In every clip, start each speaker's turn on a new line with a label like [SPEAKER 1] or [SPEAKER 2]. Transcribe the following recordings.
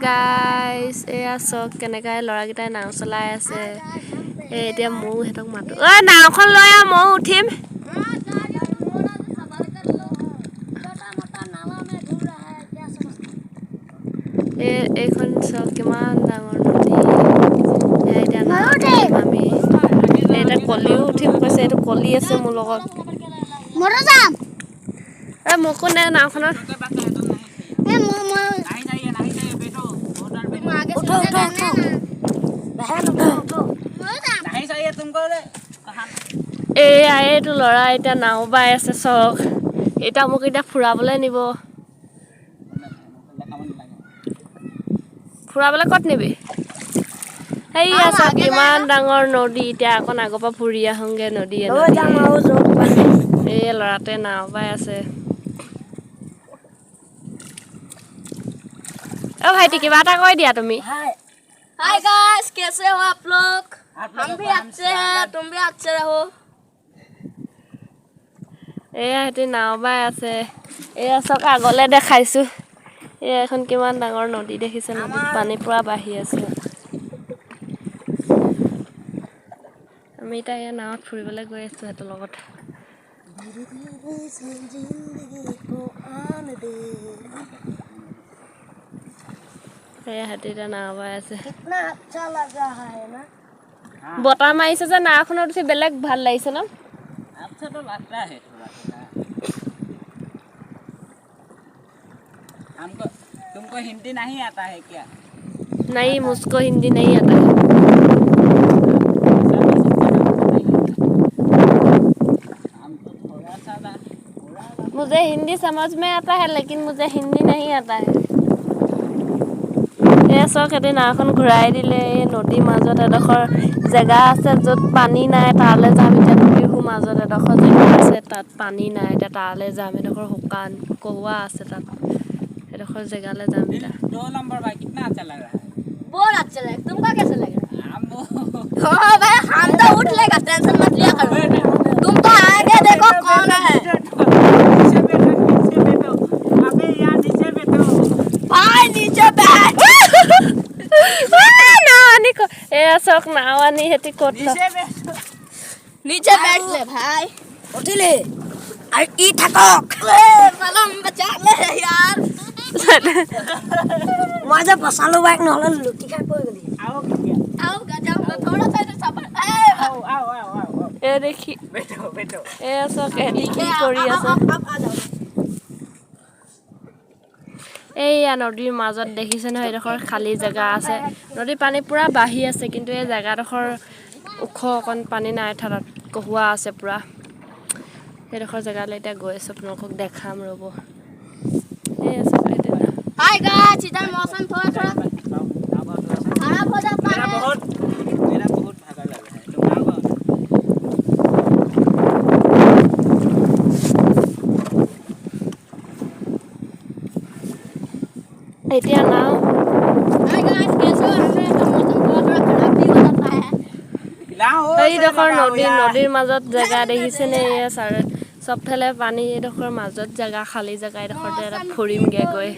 [SPEAKER 1] guys এয়া চক কেনেকৈ ল'ৰাকেইটাই নাও চলাই আছে এতিয়া মও হেতক মাতো নাওখন লৈ আ মও উঠিম এইখন চক কিমান ডাঙৰ নদী এতিয়া নাও আমি এটা কলিও উঠিম কৈছে এইটো কলি আছে মোৰ লগত মৰা যাম মোকো নে নাওখনত এইটো ল'ৰা এতিয়া নাও বাই আছে চক এতিয়া মোক এতিয়া ফুৰাবলৈ নিব ফুৰাবলৈ ক'ত নিবি সেইয়া চক কিমান ডাঙৰ নদী এতিয়া অকণ আগৰ পৰা ফুৰি আহোঁগে নদী এই ল'ৰাটোৱে নাও বাই আছে ভাইটি किबा এটা কৈ দিয়া তুমি हाय गाइस कैसे हो आप लोग हम भी अच्छे हैं तुम भी अच्छे रहो হেতি নাও বাই আছে এয়া চক আগলে দেখাইছো এখন কিমান ডাঙৰ নদী দেখিছে নদীত পানী পুৰা বাঢ়ি আছে আমি এতিয়া এই নাৱত ফুৰিবলৈ গৈ আছো হেতৰ লগত হেতিটা নাও বাই আছে কিतना अच्छा लगा है ना বতা মাৰিছে যে নাওখনত উঠি বেলেগ ভাল লাগিছে না अच्छा तो लगता है थोड़ा हमको तुमको हिंदी नहीं आता है क्या नहीं मुझको हिंदी नहीं आता है मुझे हिंदी समझ में आता है लेकिन मुझे हिंदी नहीं आता है চক এদিন নাওখন ঘূৰাই দিলে এই নদীৰ মাজত এডোখৰ জেগা আছে য'ত পানী নাই তালৈ যাম এতিয়া নদীৰ মাজত এডোখৰ জেগা আছে তাত পানী নাই এতিয়া তালৈ যাম এডোখৰ শুকান কহুৱা আছে তাত এডোখৰ জেগালৈ যাম এতিয়া 2 नंबर भाई कितना अच्छा लग रहा है बहुत अच्छा लगा तुमको कैसा लग रहा है हां भाई हम तो उठ लेगा टेंशन मत लिया करो तुम तो आगे देखो कौन है नीचे बैठो अबे यार नीचे बैठो भाई नीचे बैठ चौक नावानी हेती नीचे बैठ ले भाई उठिले ई थकक मालूम बचा ले यार माझा फसालो बाइक नहले लुटी खाइ पय गेली आओ गजब थोड़ा सा सफर आओ ए देखी बैठो ए चौक हेती की करी আছে এইয়া নদীৰ মাজত দেখিছে নহয় এডোখৰ খালী জেগা আছে নদীৰ পানী পুৰা বাঢ়ি আছে কিন্তু এই জেগাডোখৰ ওখ অকণ পানী নাই ঠাত কহুৱা আছে পুৰা এডোখৰ জেগালৈ এতিয়া গৈ আছো আপোনালোকক দেখাম ৰ'ব এই আছে हाय गाइस इधर मौसम थोड़ा खराब हो जाता है मेरा बहुत भागा लग रहा है तुम आओ এতিয়া নাও हाय गाइस कैसे हो तो मौसम थोड़ा खराब भी हो जाता है এই দেখৰ নদীৰ মাজত জেগা দেখিছে নে সবফালে পানী এডোখৰ মাজত জেগা খালী জেগা এডোখৰতে এটা ফুৰিমগে গৈ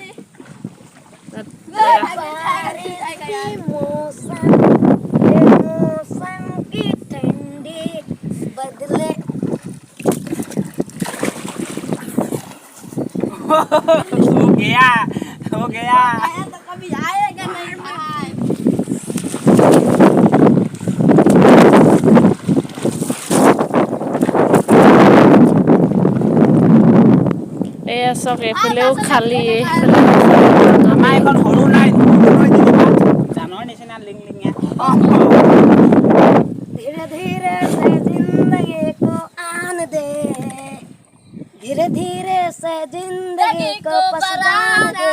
[SPEAKER 1] हो गया तो कभी आएगा नहीं भाई চক এফালেও খালী আমাৰ এখন সৰু নাই জানৰ নিচিনা লিং লিঙিয়া ধীৰে ধীৰে से जिंदगी को आन दे धीरे धीरे से जिंदगी को पसरान दे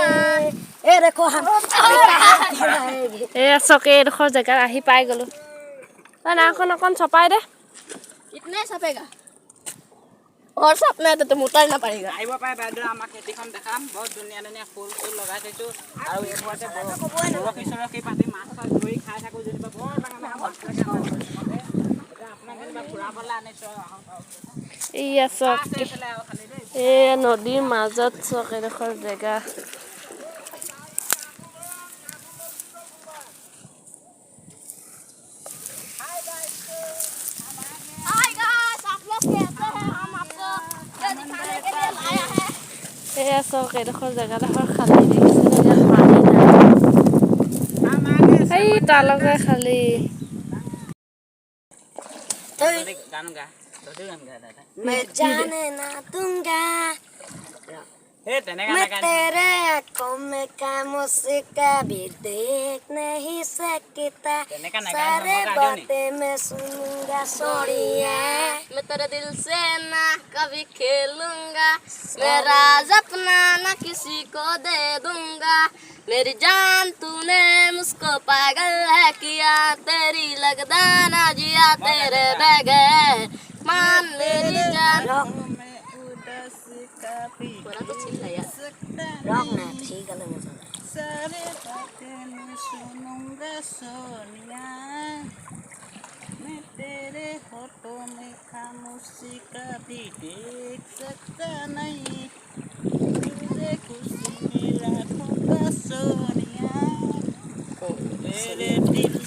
[SPEAKER 1] ए देखो हम ए चके एडोखर जगह आही पाई गलो नाखन अकन छपाई दे इतने छपेगा और सपना तो तुम उतर ना पड़ेगा आइबो पाए बादरा आमा खेतीखन देखाम बहुत दुनिया दुनिया फूल फूल लगाइ थैछु आरो एफोटे सरकी पाती माछ धोई खाइ थाकु जदिबा बहुत डाঙৰ आपना गनिबा पुराबला आनेছো इया चक ए नदीर মাজত चक एडोखर जगह এয়া চাওক এইডোখৰ জেগাডোখৰ খালী দেখিছেনে ইয়াত পানী নাই এই তালৈকে খালী
[SPEAKER 2] मैं जाने ना दूंगा मैं तेरे आँखों में खामोश से कभी देख नहीं सकता सारे बातें मैं सुनूंगा सोनिया मैं तेरे दिल से ना कभी खेलूंगा मैं राज अपना ना किसी को दे दूंगा मेरी जान तूने मुझको पागल है किया तेरी लगदा ना जिया तेरे बगैर मान मेरी जान थोड़ा तो चिल्ला यार रॉक ना ठीक है लगे
[SPEAKER 3] सारे बातें मैं सुनूंगा सोनिया मैं तेरे होठों में खामोशी कभी देख सकता नहीं तुझे खुशी में लाखों का सोनिया तेरे दिल